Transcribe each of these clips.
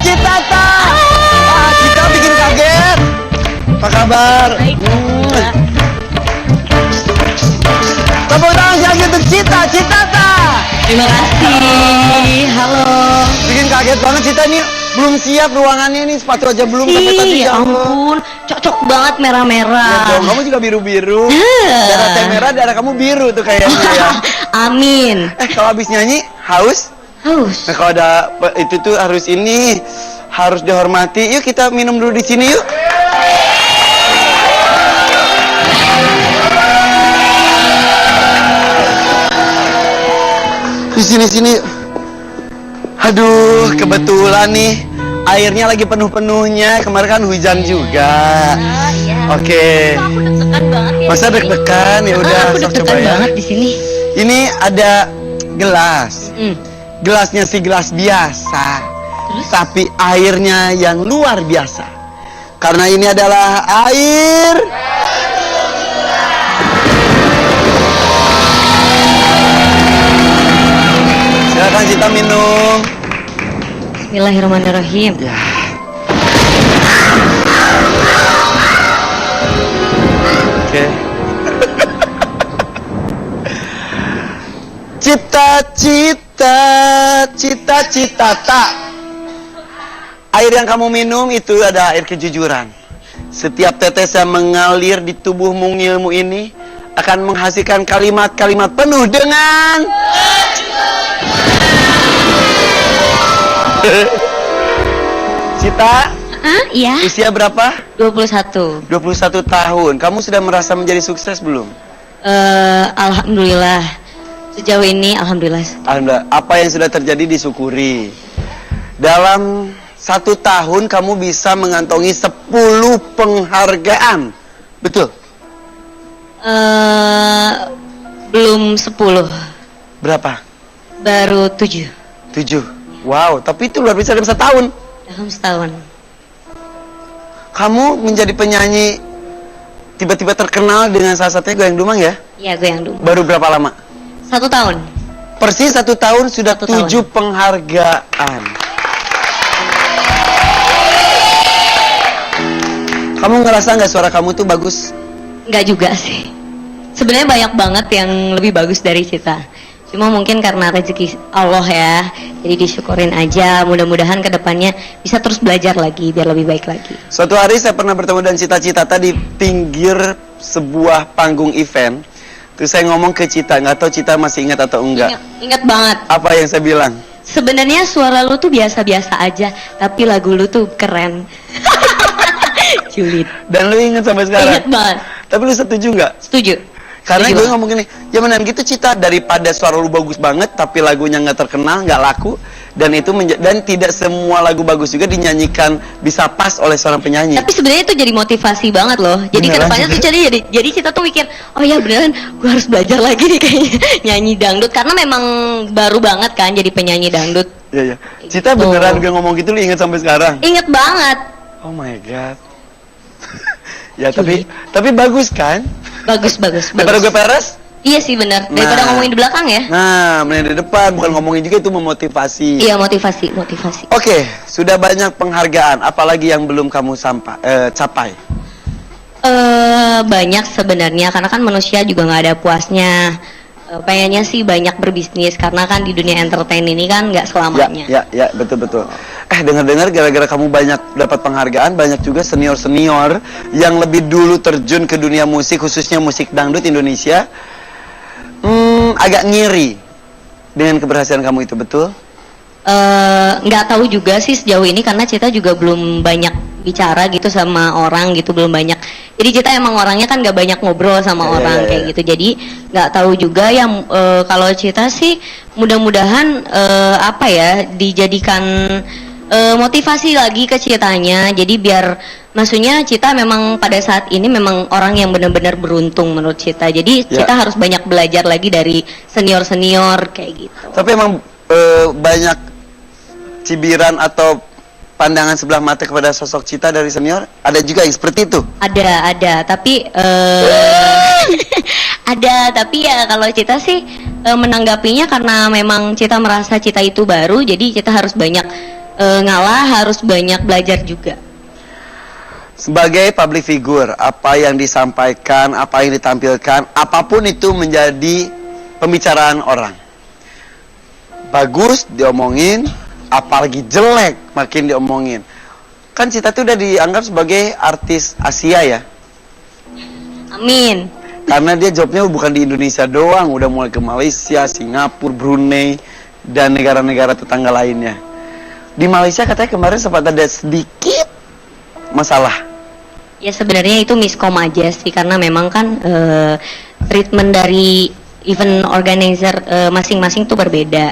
Citata. Cita bikin kaget. Apa kabar? Baik. Tepuk tangan sekali untuk Citata. Terima kasih. Halo. Bikin kaget banget Cita nih. Belum siap ruangannya nih, sepatu aja belum sampai tadi Ya jauh. ampun, cocok banget Ya merah-merah. dong, kamu juga biru-biru. Darah teh merah, darah kamu biru tuh kayaknya ya. Amin. Kalau habis nyanyi, haus? Haus. Nah, kalau ada itu tuh harus dihormati. Yuk kita minum dulu di sini yuk. Di sini. Aduh, kebetulan nih airnya lagi penuh-penuhnya. Kemarin kan hujan juga. Iya. Oke. Aku deg-degan banget ya. Masa deg-degan? Ya udah, Aku sok deg-degan coba ya. banget di sini. Ini ada gelas. Hmm. Gelasnya sih gelas biasa. Terus? Tapi airnya yang luar biasa. Karena ini adalah air silakan Cita minum. Bismillahirrahmanirrahim. Ya. Oke. Cita-citata. Air yang kamu minum itu ada air kejujuran. Setiap tetes yang mengalir di tubuh mungilmu ini akan menghasilkan kalimat-kalimat penuh dengan Cita, Iya. usia berapa? 21. 21 tahun. Kamu sudah merasa menjadi sukses belum? Alhamdulillah. Sejauh ini alhamdulillah. Alhamdulillah. Apa yang sudah terjadi disyukuri. Dalam 1 tahun kamu bisa mengantongi 10 penghargaan. Betul? Belum 10. Berapa? Baru 7. 7. Wow, tapi itu luar biasa dalam 1 tahun. Dalam setahun. Kamu menjadi penyanyi tiba-tiba terkenal dengan salah satunya Goyang Dumang ya? Iya, gue yang dulu. Baru berapa lama? 1 tahun. Persis 1 tahun sudah 1 tahun. 7 penghargaan. Kamu ngerasa nggak suara kamu tuh bagus? Enggak juga sih. Sebenarnya banyak banget yang lebih bagus dari Cita. Cuma mungkin karena rezeki Allah ya. Jadi disyukurin aja. Mudah-mudahan kedepannya bisa terus belajar lagi biar lebih baik lagi. Suatu hari saya pernah bertemu dengan Cita di pinggir sebuah panggung event. Terus saya ngomong ke Cita, nggak tahu Cita masih ingat atau enggak. Ingat banget. Apa yang saya bilang? Sebenarnya suara lu tuh biasa-biasa aja, tapi lagu lu tuh keren. Julid. Dan lu ingat sampai sekarang? Ingat banget. Tapi lu setuju nggak? Setuju. Karena Setuju gue banget. ngomong gini, ya benar gitu Cita, daripada suara lu bagus banget tapi lagunya nggak terkenal, nggak laku, dan itu dan tidak semua lagu bagus juga dinyanyikan bisa pas oleh seorang penyanyi. Tapi sebenarnya itu jadi motivasi banget loh. Jadi Beneran, kedepannya tuh Cita? jadi Cita tuh mikir, oh ya beneran, gue harus belajar lagi nih kayaknya nyanyi dangdut karena memang baru banget kan jadi penyanyi dangdut. Iya. Cita Gitu. beneran gue ngomong gitu lu ingat sampai sekarang? Ingat banget. Oh my god. Ya tapi bagus kan? Bagus. Daripada gue peres? Iya sih bener. Daripada Nah. ngomongin di belakang ya. Nah, mending di depan, bukan ngomongin juga itu memotivasi. Iya motivasi. Oke, sudah banyak penghargaan, apalagi yang belum kamu capai? Banyak sebenarnya karena kan manusia juga nggak ada puasnya. Pengennya sih banyak berbisnis karena kan di dunia entertain ini kan nggak selamanya. Ya, betul. Dengar-dengar gara-gara kamu banyak dapat penghargaan, banyak juga senior-senior yang lebih dulu terjun ke dunia musik, khususnya musik dangdut Indonesia, agak ngiri dengan keberhasilan kamu itu, betul? Nggak tahu juga sih sejauh ini karena Cita juga belum banyak bicara gitu sama orang gitu, belum banyak. Jadi Cita emang orangnya kan nggak banyak ngobrol sama orang kayak gitu. Jadi nggak tahu juga ya. Kalau Cita sih mudah-mudahan apa ya dijadikan motivasi lagi ke Citanya. Jadi biar maksudnya Cita memang pada saat ini memang orang yang benar-benar beruntung menurut Cita. Jadi Cita harus banyak belajar lagi dari senior-senior kayak gitu. Tapi emang banyak cibiran atau pandangan sebelah mata kepada sosok Cita dari senior, ada juga yang seperti itu? Ada, tapi ada, tapi ya kalau Cita sih menanggapinya karena memang Cita merasa Cita itu baru, jadi Cita harus banyak ngalah, harus banyak belajar juga. Sebagai public figure, apa yang disampaikan, apa yang ditampilkan, apapun itu menjadi pembicaraan orang. Bagus diomongin, apalagi jelek makin diomongin. Kan Cita tuh udah dianggap sebagai artis Asia ya. Amin. Karena dia jobnya bukan di Indonesia doang, udah mulai ke Malaysia, Singapura, Brunei, dan negara-negara tetangga lainnya. Di Malaysia katanya kemarin sempat ada sedikit masalah. Ya sebenarnya itu miskom aja sih, karena memang kan treatment dari event organizer masing-masing tuh berbeda.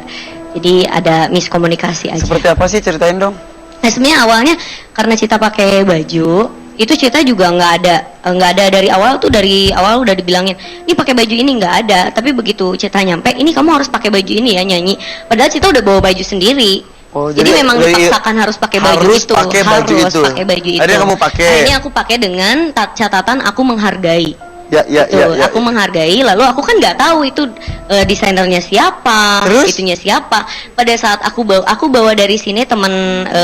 Jadi ada miskomunikasi aja. Seperti apa sih, ceritain dong? Nah sebenarnya awalnya karena Cita pakai baju, itu Cita juga nggak ada dari awal udah dibilangin, ini pakai baju ini nggak ada. Tapi begitu Cita nyampe, ini kamu harus pakai baju ini ya nyanyi. Padahal Cita udah bawa baju sendiri. Oh, jadi memang dipaksakan harus pakai baju itu. Pakai baju itu. Akhirnya kamu pakai. Akhirnya aku pakai dengan catatan aku menghargai. Ya. Aku menghargai, lalu aku kan nggak tahu itu desainernya siapa, terus? itunya siapa. Pada saat aku bawa dari sini teman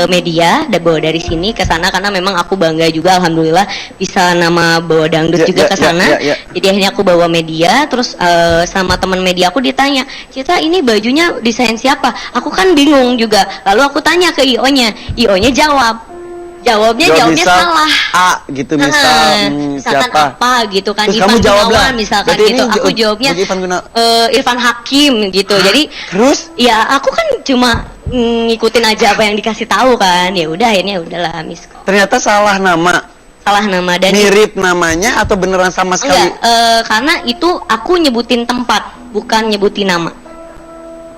media, bawa dari sini ke sana karena memang aku bangga juga, alhamdulillah bisa nama bawa dangdut juga ke sana. Jadi akhirnya aku bawa media, terus sama teman media aku ditanya, Cita ini bajunya desain siapa? Aku kan bingung juga. Lalu aku tanya ke IO-nya jawabnya salah. A gitu misalkan siapa? Apa gitu kan. Terus Ivan kamu jawab Gunawan misalkan gitu. Aku jawabnya Irfan Hakim gitu. Jadi terus? Ya aku kan cuma ngikutin aja apa yang dikasih tahu kan. Ya udah akhirnya udahlah miskom. Ternyata salah nama dan mirip namanya atau beneran sama sekali? Enggak, karena itu aku nyebutin tempat, bukan nyebutin nama.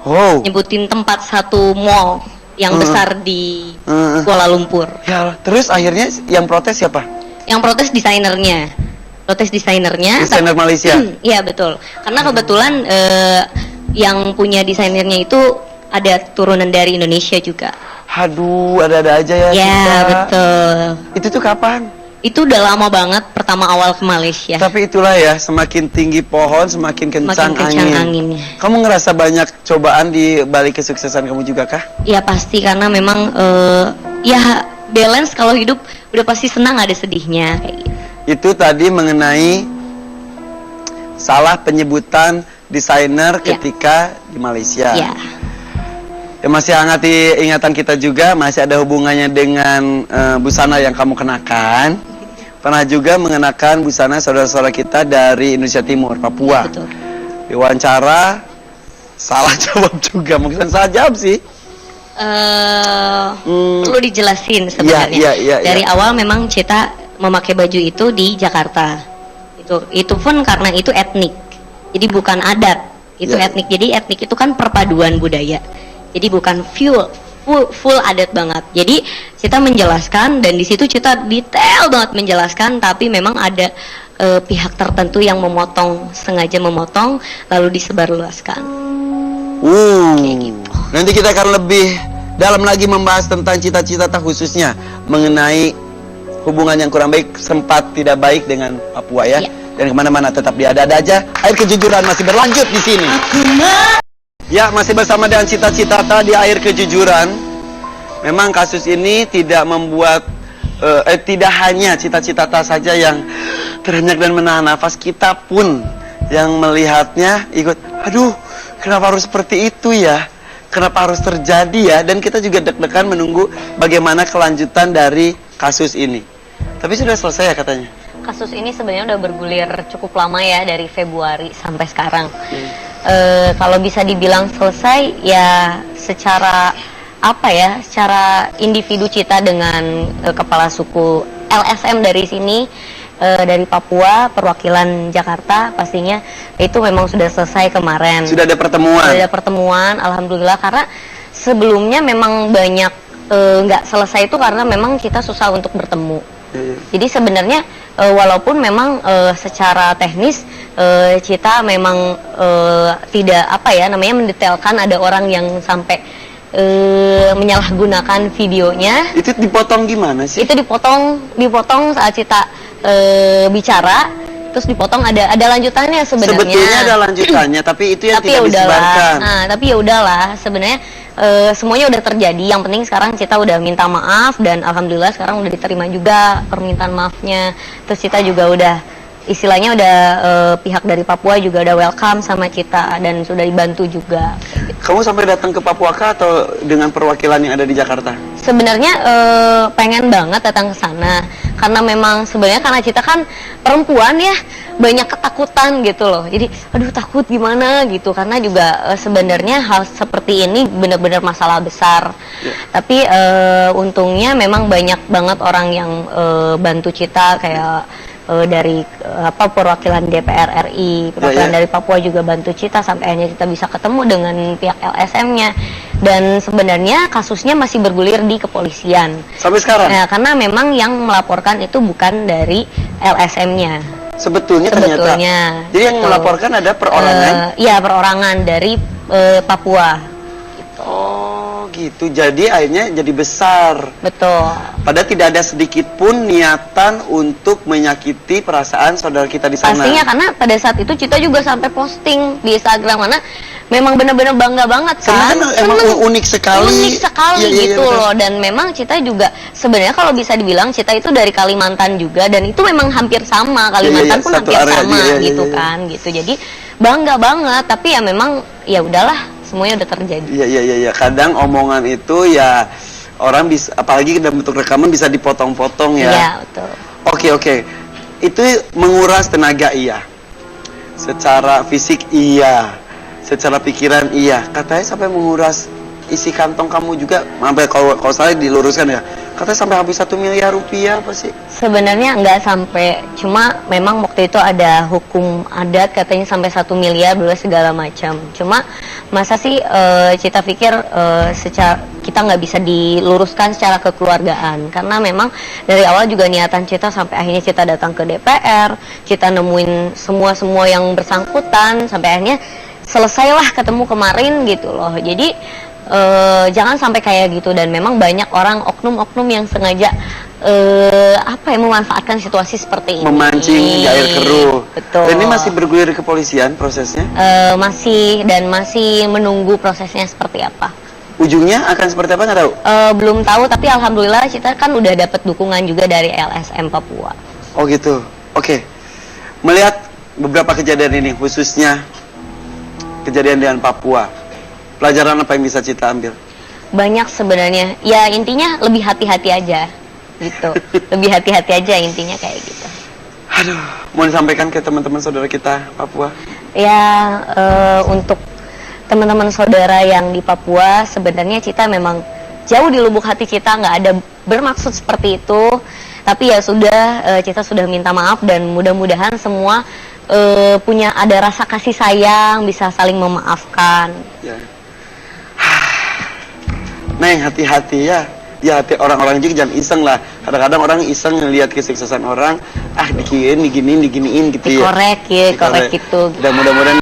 Oh. Nyebutin tempat satu mall yang besar di Kuala Lumpur. Ya, terus akhirnya yang protes siapa? Yang protes desainernya. Desainer Malaysia. Iya betul. Karena kebetulan yang punya desainernya itu ada turunan dari Indonesia juga. Aduh, ada-ada aja ya. Ya betul. Itu tuh kapan? Itu udah lama banget pertama awal ke Malaysia. Tapi itulah ya, semakin tinggi pohon semakin kencang angin. Kamu ngerasa banyak cobaan di balik kesuksesan kamu juga kah? Ya pasti, karena memang ya balance, kalau hidup udah pasti senang ada sedihnya kayak gitu. Itu tadi mengenai salah penyebutan desainer ketika di Malaysia. Ya. Ya masih hangat di ingatan kita juga, masih ada hubungannya dengan busana yang kamu kenakan. Pernah juga mengenakan busana saudara-saudara kita dari Indonesia Timur, Papua. Betul. Diwawancara salah jawab juga, mungkin salah jawab sih. Perlu dijelasin sebenarnya. Dari awal memang Cita memakai baju itu di Jakarta. Itu pun karena itu etnik. Jadi bukan adat. Itu etnik. Jadi etnik itu kan perpaduan budaya. Jadi bukan full adat banget. Jadi Cita menjelaskan, dan di situ Cita detail banget menjelaskan, tapi memang ada pihak tertentu yang sengaja memotong lalu disebarluaskan. Kayak gitu. Nanti kita akan lebih dalam lagi membahas tentang cita-cita khususnya mengenai hubungan yang kurang baik, sempat tidak baik dengan Papua ya. Dan kemana-mana tetap di Ada-Ada Aja. Air Kejujuran masih berlanjut di sini. Ya, masih bersama dengan cita-cita di Air Kejujuran. Memang kasus ini tidak membuat tidak hanya cita-cita saja yang terhenyak dan menahan nafas, kita pun yang melihatnya ikut, aduh, kenapa harus seperti itu ya? Kenapa harus terjadi ya? Dan kita juga deg-degan menunggu bagaimana kelanjutan dari kasus ini. Tapi sudah selesai ya katanya? Kasus ini sebenarnya udah bergulir cukup lama ya, dari Februari sampai sekarang. Kalau bisa dibilang selesai ya secara secara individu Cita dengan kepala suku LSM dari sini, dari Papua, perwakilan Jakarta pastinya, itu memang sudah selesai kemarin. Sudah ada pertemuan? Sudah ada pertemuan, alhamdulillah, karena sebelumnya memang banyak nggak selesai itu karena memang kita susah untuk bertemu. Jadi sebenarnya walaupun memang secara teknis Cita memang tidak mendetailkan ada orang yang sampai menyalahgunakan videonya. Itu dipotong gimana sih? Itu dipotong saat Cita bicara, terus dipotong ada lanjutannya sebenarnya. Sebetulnya ada lanjutannya, tapi itu yang tidak disebarkan. Tapi ya udahlah, sebenarnya semuanya udah terjadi. Yang penting sekarang Cita udah minta maaf dan alhamdulillah sekarang udah diterima juga permintaan maafnya. Terus Cita juga udah istilahnya udah pihak dari Papua juga udah welcome sama Cita dan sudah dibantu juga. Kamu sampai datang ke Papua kah atau dengan perwakilan yang ada di Jakarta? Sebenarnya pengen banget datang ke sana karena memang sebenarnya karena Cita kan perempuan ya, banyak ketakutan gitu loh. Jadi aduh takut gimana gitu karena juga sebenarnya hal seperti ini benar-benar masalah besar. Tapi untungnya memang banyak banget orang yang bantu Cita kayak dari perwakilan DPR RI, perwakilan dari Papua juga bantu Cita sampai akhirnya kita bisa ketemu dengan pihak LSM-nya. Dan sebenarnya kasusnya masih bergulir di kepolisian. Sampai sekarang? Nah, karena memang yang melaporkan itu bukan dari LSM-nya. Sebetulnya. Ternyata. Jadi yang melaporkan ada perorangan? Iya, perorangan dari Papua. Gitu. Oh, gitu. Jadi akhirnya jadi besar. Betul. Padahal tidak ada sedikit pun niatan untuk menyakiti perasaan saudara kita di sana. Pastinya karena pada saat itu Cita juga sampai posting di Instagram mana memang benar-benar bangga banget kan. Emang unik sekali. Unik sekali gitu loh. Dan memang Cita juga sebenarnya kalau bisa dibilang Cita itu dari Kalimantan juga dan itu memang hampir sama. Kalimantan pun hampir sama gitu kan gitu. Jadi bangga banget tapi ya memang ya udahlah semuanya udah terjadi. Iya. Kadang omongan itu ya orang bisa, apalagi dalam bentuk rekaman bisa dipotong-potong ya. Iya, betul. Oke. Itu menguras tenaga iya. Secara fisik iya. Secara pikiran iya. Katanya sampai menguras isi kantong kamu juga. Sampai kalau saya diluruskan ya. Katanya sampai habis 1 miliar rupiah apa sih? Sebenarnya nggak sampai, cuma memang waktu itu ada hukum adat katanya sampai 1 miliar dulu segala macam. Cuma masa sih Cita pikir secara kita nggak bisa diluruskan secara kekeluargaan karena memang dari awal juga niatan Cita sampai akhirnya Cita datang ke DPR, Cita nemuin semua yang bersangkutan sampai akhirnya selesailah ketemu kemarin gitu loh. Jadi jangan sampai kayak gitu dan memang banyak orang oknum-oknum yang sengaja memanfaatkan situasi seperti ini. Memancing di air keruh. Betul. Dan ini masih bergulir di kepolisian prosesnya? Masih menunggu prosesnya seperti apa. Ujungnya akan seperti apa nggak tahu? Belum tahu tapi alhamdulillah kita kan udah dapat dukungan juga dari LSM Papua. Oh gitu. Oke. Melihat beberapa kejadian ini khususnya kejadian dengan Papua, pelajaran apa yang bisa Cita ambil? Banyak sebenarnya. Ya intinya lebih hati-hati aja gitu. Lebih hati-hati aja intinya kayak gitu. Aduh, mau disampaikan ke teman-teman saudara kita Papua? Ya untuk teman-teman saudara yang di Papua sebenarnya Cita memang jauh di lubuk hati Cita nggak ada bermaksud seperti itu. Tapi ya sudah, Cita sudah minta maaf dan mudah-mudahan semua punya ada rasa kasih sayang, bisa saling memaafkan. Ya. Neng, hati-hati ya. Ya hati orang-orang juga jangan iseng lah. Kadang-kadang orang iseng ngelihat kesuksesan orang, diginiin gitu ya. Dikorek ya, korek gitu. Dan mudah-mudahan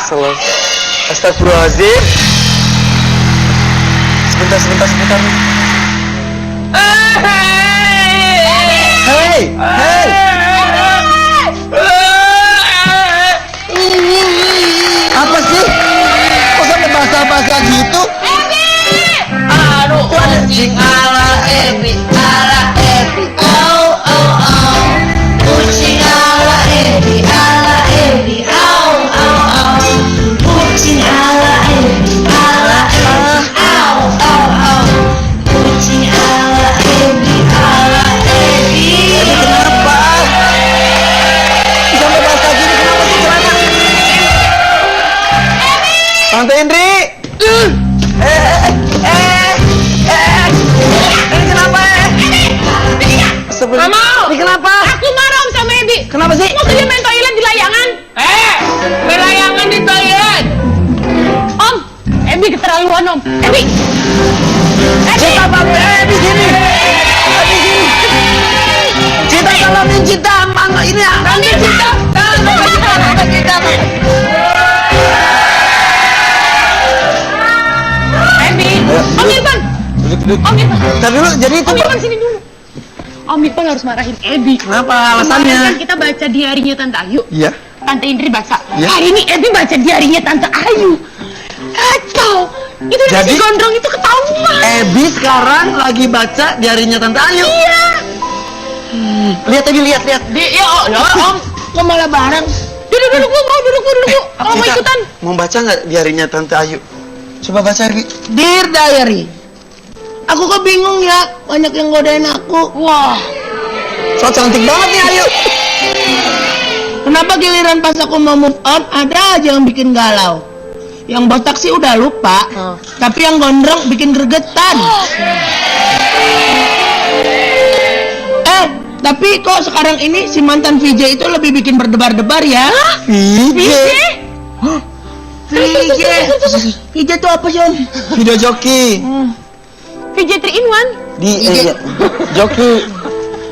selesai. Astagfirullahaladzim. Sebentar. Hey. Apa sih? Kok sampai basah-basah gitu? Aduh, kucing ala Ebi, au. Kucing ala Ebi, au. Kucing ala Ebi, au. Kucing ala Ebi, Kenapa? Sampai basah gini kenapa sih celana? Tante Indri. Ini kenapa? Nggak mau. Ini kenapa? Aku marah Om sama Ebi. Kenapa sih? Mau dia main toilet di layangan? Main layangan di toilet. Om, Ebi keterlaluan Om. Ebi. Cita bangun, di sini. Cita tolongin Cita, ini Tante Cita. Tante Cita. Ebi. Om Irfan. Om Irfan. Ntar dulu, jadi itu Om Irfan sini dulu. Om Irfan harus marahin Ebi. Kenapa Kemarin alasannya? kan kita baca diarinya Tante Ayu. Iya. Tante Indri baca. Ya. Hari ini Ebi baca diarinya Tante Ayu. Kacau. Itu Jadi si gondrong itu ketahuan. Ebi sekarang lagi baca diarinya Tante Ayu. Iya. Lihat Ebi, lihat. Ya om, kok malah bareng? Duduk bu, mau Kita ikutan? Mau baca nggak diarinya Tante Ayu? Coba baca Ebi. Dear Diary, aku kok bingung ya, banyak yang godain aku. Wah. So cantik banget nih Ayu. Kenapa giliran pas aku mau move on, ada aja yang bikin galau. Yang botak sih udah lupa, tapi yang gondrong bikin gregetan. Tapi kok sekarang ini si mantan VJ itu lebih bikin berdebar-debar ya? VJ. VJ itu apa sih om? Video joki. VJ 3 in 1. Joki.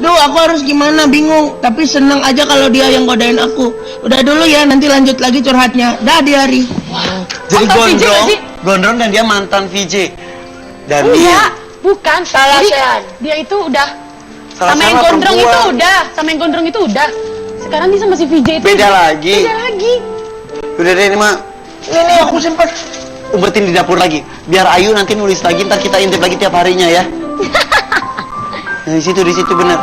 Duh, aku harus gimana, bingung. Tapi seneng aja kalau dia yang godain aku. Udah dulu ya, nanti lanjut lagi curhatnya. Dah, Diari. Jadi Mantan VJ nggak sih? gondrong dan dia mantan VJ. Dan Enggak, bukan. Salah, Jadi, Sean. dia itu udah Salah sama yang gondrong itu udah, Sekarang dia sama si VJ itu Beda lagi. Beda lagi. Udah deh ini mah. Ini aku sempat Umpetin di dapur lagi. Biar Ayu nanti nulis lagi, ntar kita intip lagi tiap harinya ya. Nah, di situ bener.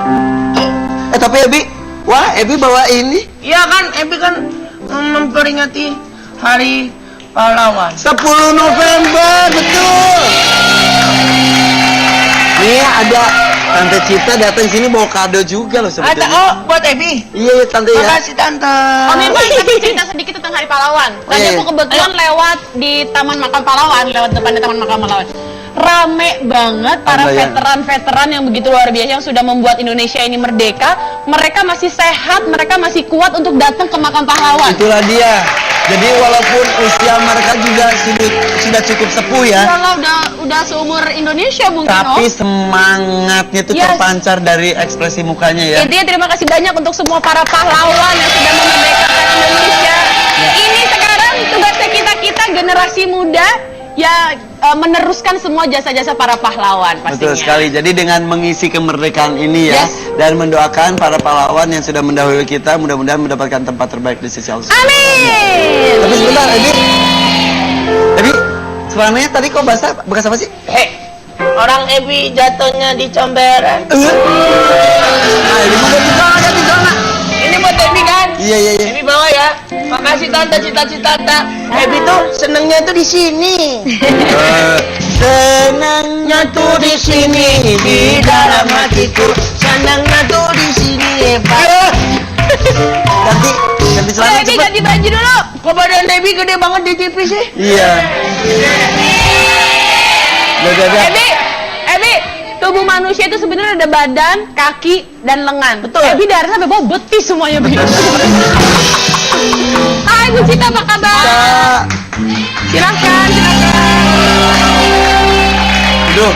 Tapi Ebi, wah Ebi bawa ini. Iya kan, Ebi kan memperingati Hari Pahlawan. 10 November, betul. Nih ada Tante Cita datang sini bawa kado juga loh Ada, sebetulnya. buat Ebi. Iya Tante ya. Makasih Tante. Om Irfan tadi cerita sedikit tentang Hari Pahlawan. Tadi iya. aku kebetulan lewat di Taman Makam Pahlawan, lewat depannya Taman Makam Pahlawan. Rame banget para Ambayan. veteran-veteran yang begitu luar biasa yang sudah membuat Indonesia ini merdeka. Mereka masih sehat, mereka masih kuat untuk datang ke Makam Pahlawan. Itulah dia. Jadi walaupun usia mereka juga sudah cukup sepuh ya, Kalau udah seumur Indonesia mungkin tapi Om. semangatnya tuh Yes. terpancar dari ekspresi mukanya ya. Intinya terima kasih banyak untuk semua para pahlawan yang sudah memerdekakan Indonesia. Ini sekarang tugasnya kita generasi muda ya meneruskan semua jasa-jasa para pahlawan pastinya. Betul sekali. Jadi dengan mengisi kemerdekaan ini ya, Yes. dan mendoakan para pahlawan yang sudah mendahului kita, mudah-mudahan mendapatkan tempat terbaik di sisi Allah. Amin. Tapi sebentar, Ebi, sebenarnya tadi kok bekas apa sih? Orang Ebi jatuhnya di comberan. Nah, ini mau di sana. Ini buat Ebi kan? Iya. Ebi bawa ya. Makasih Tante, cita-cita Ebi tuh senengnya tuh di sini. Senangnya tuh di sini, di dalam hatiku. Senengnya tuh di sini. Ganti celana Ebi cepet. ganti baju dulu. Kok badan Ebi gede banget di TV sih? Iya. Udah. Ebi, tubuh manusia itu sebenarnya ada badan, kaki, dan lengan. Betul. Ebi dari sampai bawah betis semuanya, Bi. Hai Bu Cita, apa kabar? Silahkan. Aduh,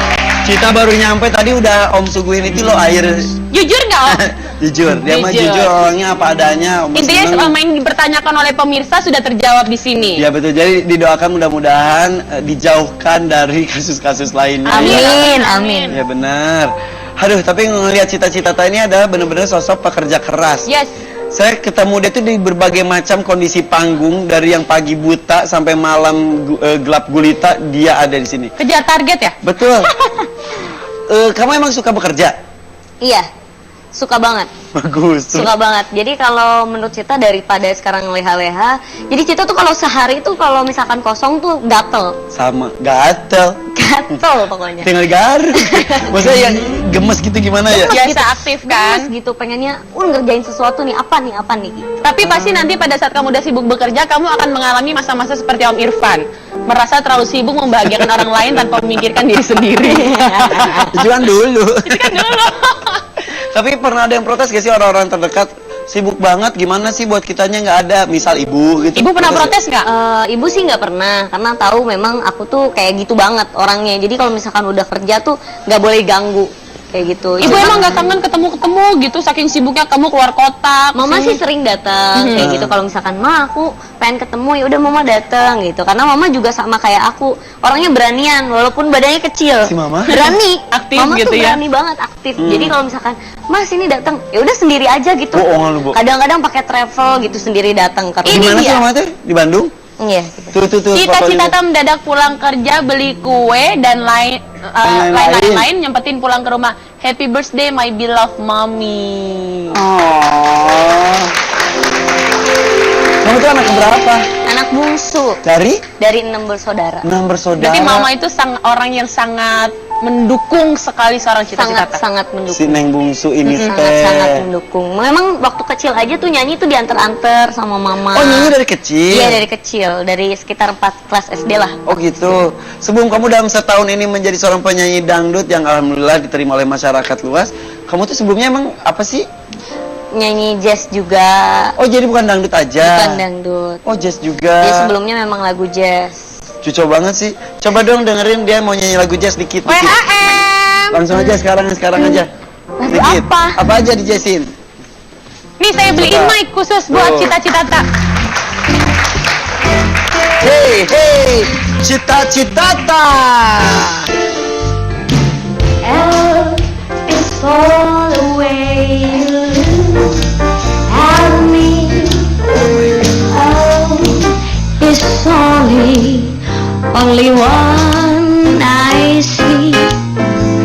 Cita baru nyampe tadi udah Om suguhin itu loh air. Jujur nggak Om? Jujur, dia mah Jujur. jujur orangnya apa adanya. Om Intinya seneng. selama yang dipertanyakan oleh pemirsa sudah terjawab di sini. Ya betul, jadi didoakan mudah-mudahan dijauhkan dari kasus-kasus lainnya. Amin. Ya benar. Aduh, tapi ngelihat cita-cita ini adalah benar-benar sosok pekerja keras. Yes. Saya ketemu dia tuh di berbagai macam kondisi panggung, dari yang pagi buta sampai malam gelap gulita, dia ada di sini. Kejar target ya? Betul. Kamu emang suka bekerja? Iya, suka banget. Bagus. Suka banget. Jadi kalau menurut Cita daripada sekarang leha-leha, jadi Cita tuh kalau sehari tuh kalau misalkan kosong tuh gatel. Sama, gatel. Gatel pokoknya. Tinggal garuk. Maksudnya yang gemes gitu gimana ya? Biasa aktif kan? Gemes gitu, pengennya ngerjain sesuatu nih, apa nih gitu. Tapi pasti nanti pada saat kamu udah sibuk bekerja, kamu akan mengalami masa-masa seperti Om Irfan. Merasa terlalu sibuk membahagiakan orang lain tanpa memikirkan diri sendiri. Itu kan dulu. Itu kan dulu. Tapi pernah ada yang protes gak sih orang-orang terdekat? Sibuk banget, gimana sih buat kitanya nggak ada? Misal ibu gitu. Ibu pernah protes nggak? Ibu sih nggak pernah, karena tahu memang aku tuh kayak gitu banget orangnya. Jadi kalau misalkan udah kerja tuh nggak boleh ganggu kayak gitu. Ibu emang nggak kangen ketemu-ketemu gitu, saking sibuknya kamu keluar kota. Mama kesini. sih sering datang kayak gitu. Kalau misalkan Ma aku pengen ketemu, ya udah Mama datang gitu. Karena Mama juga sama kayak aku, orangnya beranian walaupun badannya kecil. Si Mama? Berani. Aktif Mama gitu tuh ya? berani banget, aktif. Jadi kalau misalkan Mas ini datang, ya udah sendiri aja gitu. Bohongan lu, Bu. Kadang-kadang pakai travel gitu sendiri datang ke rumah. Di mana sih Mama tuh? Di Bandung? Iya. Tuh. Cita-cita mendadak pulang kerja, beli kue dan lain-lain, nyempetin pulang ke rumah. Happy birthday my beloved mommy. Oh. Kamu tuh anak keberapa? Anak bungsu Dari dari 6 bersaudara. 6 bersaudara. Berarti mama itu orang yang sangat mendukung sekali seorang cita-cita. Sangat Si mendukung. Neng Bungsu ini Sangat teh. mendukung. Memang waktu kecil aja tuh nyanyi tuh diantar-antar sama mama. Oh, nyanyi dari kecil? Iya, dari kecil, dari sekitar 4 kelas SD lah. Oh gitu. Sebelum kamu dalam setahun ini menjadi seorang penyanyi dangdut yang alhamdulillah diterima oleh masyarakat luas, kamu tuh sebelumnya emang apa sih? Nyanyi jazz juga. Oh jadi bukan dangdut aja? Bukan dangdut. Oh jazz juga. Dia sebelumnya memang lagu jazz. Cucu banget sih. Coba dong dengerin dia mau nyanyi lagu jazz dikit. WHM. Langsung aja sekarang aja. Lagu Dikit. apa? Apa aja di jazzin? Nih saya beliin Coba. mic khusus buat Tuh. cita-cita. Hey, cita-cita. It's all the way you have me. Oh, it's only one I see.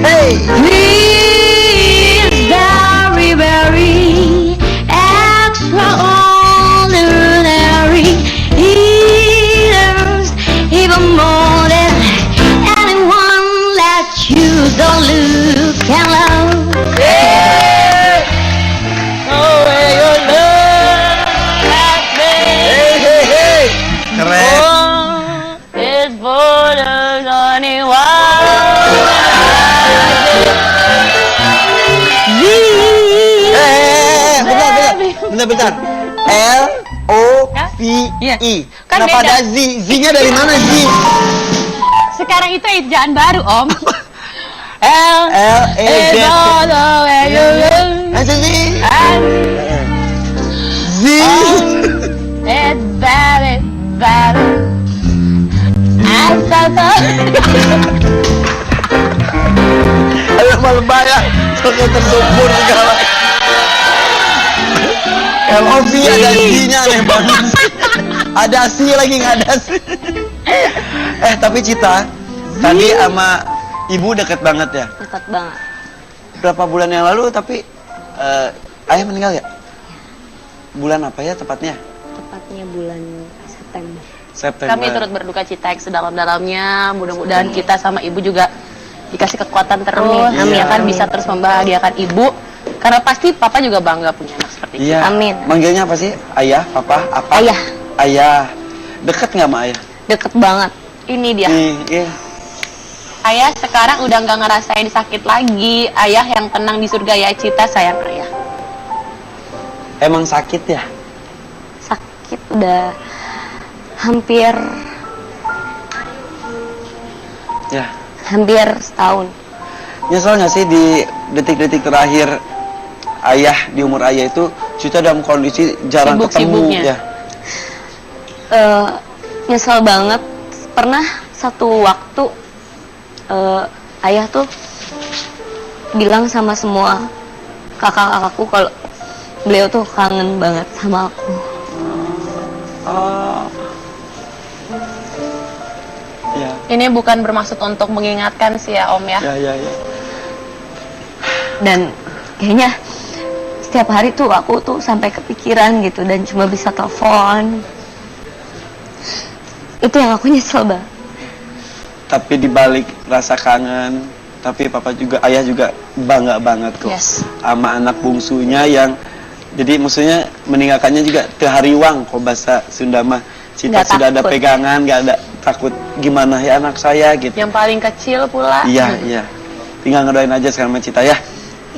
Hey. It's very, very extraordinary. It's even more than anyone that you don't look and love. Hey. Keren. It's for the only one. Bentar. L-O-V-I. Kan Kenapa beda. ada Z? Z-nya dari mana Z? Sekarang itu ejaan baru, Om. L-E-Z. It's all the way you look. Masa Z? And Z. it's very, very. Ayo malbaya. Pakai tersubur segala. L-O-V ada Z-nya aneh banget. Ada C lagi nggak ada C. Tapi Cita, tadi sama ibu deket banget ya? Dekat banget. Berapa bulan yang lalu tapi ayah meninggal ya? Bulan apa ya tepatnya? Tepatnya bulan September. September. Kami turut berduka cita yang sedalam-dalamnya. Mudah-mudahan kita sama ibu juga dikasih kekuatan terus. Amin. Ya kan bisa terus membahagiakan ibu. Karena pasti papa juga bangga punya anak seperti itu. Iya. Amin. Manggilnya apa sih? Ayah, papa, apa? Ayah. Ayah. Deket nggak sama ayah? Deket banget. Ini dia. Iya. Ayah sekarang udah nggak ngerasain sakit lagi. Ayah yang tenang di surga ya Cita, sayang ayah. Emang sakit ya? Sakit udah hampir setahun. Nyesel nggak sih di detik-detik terakhir ayah, di umur ayah itu Cita dalam kondisi jarang ketemu Sibuk-sibuknya. ya? Nyesel banget. Pernah satu waktu ayah tuh bilang sama semua kakak-kakakku kalau beliau tuh kangen banget sama aku. Oh. Ya. Ini bukan bermaksud untuk mengingatkan sih ya Om ya. Ya. Dan kayaknya setiap hari tuh aku tuh sampai kepikiran gitu dan cuma bisa telepon. Itu yang aku nyesel banget. Tapi dibalik rasa kangen, tapi papa juga, ayah juga bangga banget kok Yes. sama anak bungsunya yang, jadi maksudnya meninggalkannya juga tehariwang kok bahasa Sunda mah. Cita Nggak sudah ada takut. pegangan, nggak ada takut gimana ya anak saya gitu. Yang paling kecil pula. Iya. Tinggal ngedoain aja sekarang sama Cita ya.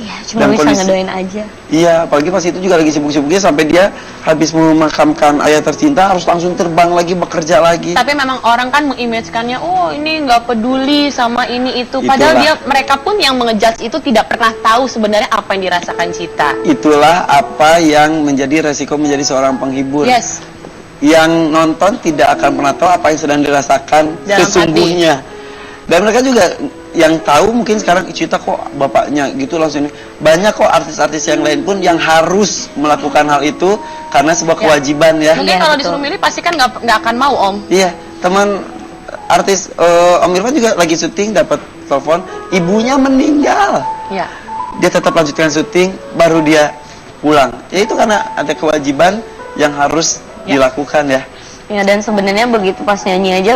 Iya, cuma Dan bisa kondisi- ngedoain aja. Iya, apalagi pas itu juga lagi sibuk-sibuknya sampai dia habis memakamkan ayah tercinta harus langsung terbang lagi, bekerja lagi. Tapi memang orang kan mengimagekannya, oh ini nggak peduli sama ini itu. Padahal Itulah. mereka pun yang mengejudge itu tidak pernah tahu sebenarnya apa yang dirasakan Cita. Itulah apa yang menjadi resiko menjadi seorang penghibur. Yes. Yang nonton tidak akan pernah tahu apa yang sedang dirasakan Dalam sesungguhnya. Dan mereka juga yang tahu mungkin sekarang Cita kok bapaknya gitu langsung ini. Banyak kok artis-artis yang lain pun yang harus melakukan hal itu karena sebuah kewajiban ya. Mungkin Iya, kalau betul. disuruh milih pasti kan nggak akan mau Om. Iya, teman artis Om Irfan juga lagi syuting dapat telepon ibunya meninggal. Iya. Dia tetap lanjutkan syuting baru dia pulang. Ya itu karena ada kewajiban yang harus dilakukan ya. Ya dan sebenarnya begitu pas nyanyi aja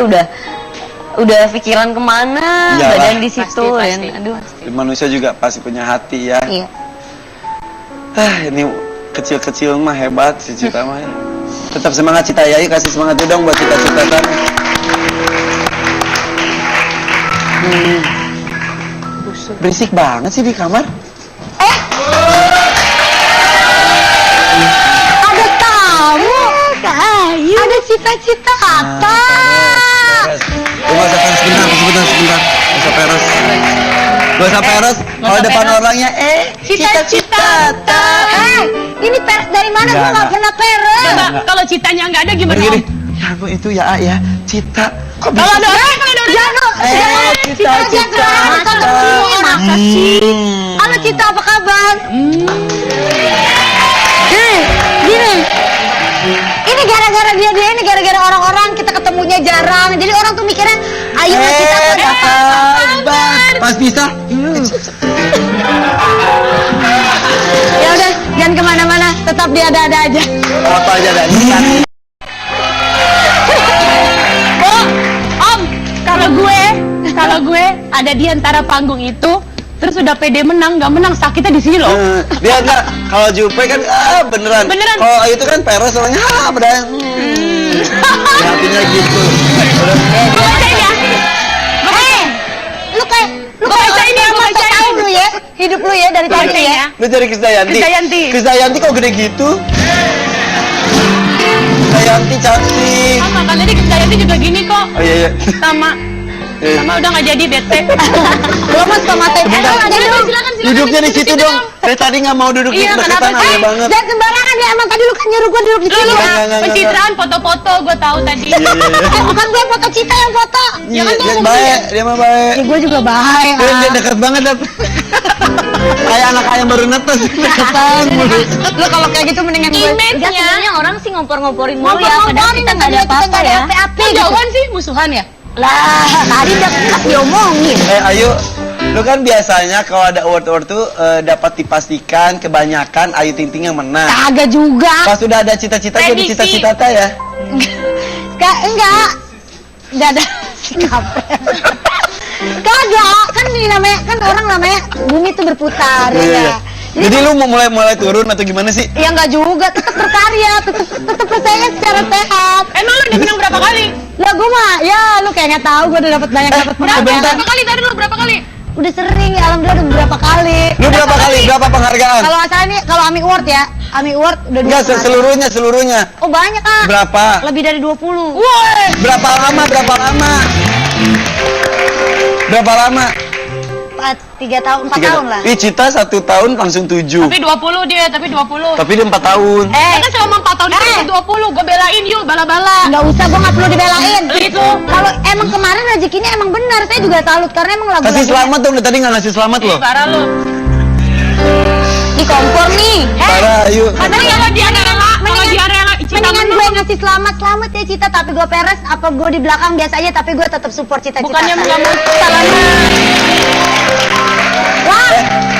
udah pikiran kemana, Iyalah. badan di situ Pasti. dan aduh. Manusia juga pasti punya hati ya. Iya. Ini kecil-kecil mah hebat si Cita mah ya. Tetap semangat Cita ya, kasih semangat dulu dong buat Cita-Cita kan. Berisik banget sih di kamar. Ada tamu, ada cita-cita apa? Gak usah peres sebentar. Gak usah peres. Gak usah peres. Kalau depan orangnya, cita-cita. Ini pers dari mana? Gua nggak pernah peres. Coba kalau Citanya nggak ada gimana Begini. Om? Ya ampun itu ya, Cita. Kok bisa? Kalau ada orang, kalau ada orang. Cita-cita. Masa sih? Halo Cita, apa kabar? Gini. Ini gara-gara dia ini gara-gara orang-orang kita ketemunya jarang. Jadi orang tuh mikirnya, ayo Cita Kabar. Pas bisa. Ya udah, jangan kemana-mana. Tetap dia ada-ada aja. Apa aja dah. Oh, Om, kalau gue ada di antara panggung itu, terus udah pede menang, nggak menang sakitnya di sini loh. Dia enggak. Kalau Jupe kan beneran. Beneran. Kalau itu kan peres orangnya beneran. Ya, hatinya gitu. Gue bacain ya. Lu kayak bacain ya, gue bacain. tahu lu ya, hidup lu ya dari tadi Bacain ya. ya. Lu cari Krisdayanti. Krisdayanti kok gede gitu? Krisdayanti cantik. Sama kan tadi Krisdayanti juga gini kok. Oh iya. Sama udah nggak jadi bete. Gua mas tomaten. Silakan. Duduknya di situ dong. Dari tadi nggak mau duduk di Iya, deketan kenapa? aneh banget. Jangan sembarangan ya, emang tadi lu kan nyuruh gua duduk di sini. Enggak. Pencitraan foto-foto gue tahu tadi. Iya. Bukan gua foto Cita yang foto. Iya, kan tuh dia ngomong baik, dia mah baik. Ya gua juga baik. Dia dekat banget dah. Kayak anak ayam baru netes. Lu kalau kayak gitu mendingan gue. Image-nya. Sebenarnya orang sih ngompor-ngomporin mulu ya, padahal kita nggak ada apa-apa ya. Kok jauhan sih musuhan ya? Lah, tadi dekat diomongin. Ayo, lu kan biasanya kalau ada award-award tuh dapat dipastikan kebanyakan Ayu Ting Ting yang menang. Kagak juga. Pas sudah ada cita-cita jadi Prediksi. cita-cita ta ya. Enggak ada sikap. Kagak, kan ini namanya kan orang namanya bumi tuh berputar ya. Jadi lu mau mulai turun atau gimana sih? Ya enggak juga, tetap berkarya, tetap bersaing secara sehat. Emang lu udah menang berapa kali? Lah gua mah, ya lu kayak nggak tahu gua udah dapat banyak dapat Berapa kali tadi lu berapa kali? Udah sering, ya, alhamdulillah udah beberapa kali. Lu berapa kali? Berapa penghargaan? Kalau nggak salah nih, kalau AMI Award ya, AMI Award udah Enggak, 2 kali. seluruhnya. Oh banyak kak. Berapa? Lebih dari 20. Woi, Berapa lama? Berapa lama? 3 tahun, 4 tahun lah. Ih, Cita 1 tahun langsung 7. tapi 20 dia, tapi 20. Tapi dia 4 tahun. Kan selama 4 tahun itu 20, gue belain yuk, bala-bala. Nggak usah, gua nggak perlu dibelain. Gitu. Kalau emang kemarin rezekinya emang benar, saya juga salut karena emang lagu Kasih selamat dong, tadi nggak ngasih selamat loh. Parah lu. di kompor nih. Parah, ayo. Tapi kalau dia rela, Mendingan gue ngasih selamat ya Cita, tapi gue peres apa gue di belakang biasa aja, tapi gue tetap support Cita-Cita. bukannya nggak mau salaman. Wah,